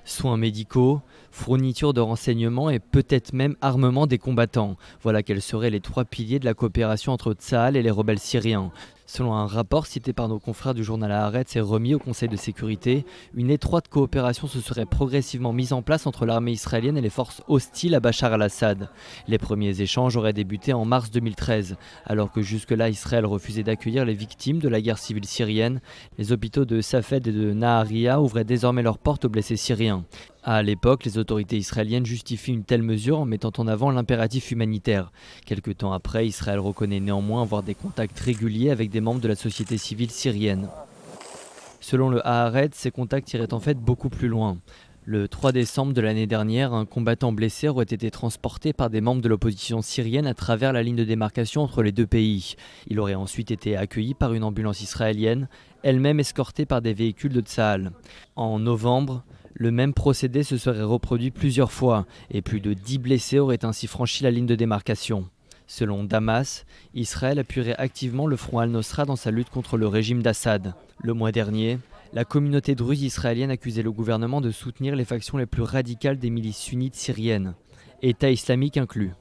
Soins médicaux, fourniture de renseignements et peut-être même armement des combattants. Voilà quels seraient les trois piliers de la coopération entre Tsahal et les rebelles syriens. Selon un rapport cité par nos confrères du journal Haaretz et remis au Conseil de sécurité, une étroite coopération se serait progressivement mise en place entre l'armée israélienne et les forces hostiles à Bachar al-Assad. Les premiers échanges auraient débuté en mars 2013, alors que jusque-là Israël refusait d'accueillir les victimes de la guerre civile syrienne. Les hôpitaux de Safed et de Naharia ouvraient désormais leurs portes aux blessés syriens. À l'époque, les autorités israéliennes justifient une telle mesure en mettant en avant l'impératif humanitaire. Quelque temps après, Israël reconnaît néanmoins avoir des contacts réguliers avec des membres de la société civile syrienne. Selon le Haaretz, ces contacts iraient en fait beaucoup plus loin. Le 3 décembre de l'année dernière, un combattant blessé aurait été transporté par des membres de l'opposition syrienne à travers la ligne de démarcation entre les deux pays. Il aurait ensuite été accueilli par une ambulance israélienne, elle-même escortée par des véhicules de Tsahal. En novembre, le même procédé se serait reproduit plusieurs fois et plus de 10 blessés auraient ainsi franchi la ligne de démarcation. Selon Damas, Israël appuierait activement le front al-Nosra dans sa lutte contre le régime d'Assad. Le mois dernier, la communauté druze israélienne accusait le gouvernement de soutenir les factions les plus radicales des milices sunnites syriennes, État islamique inclus.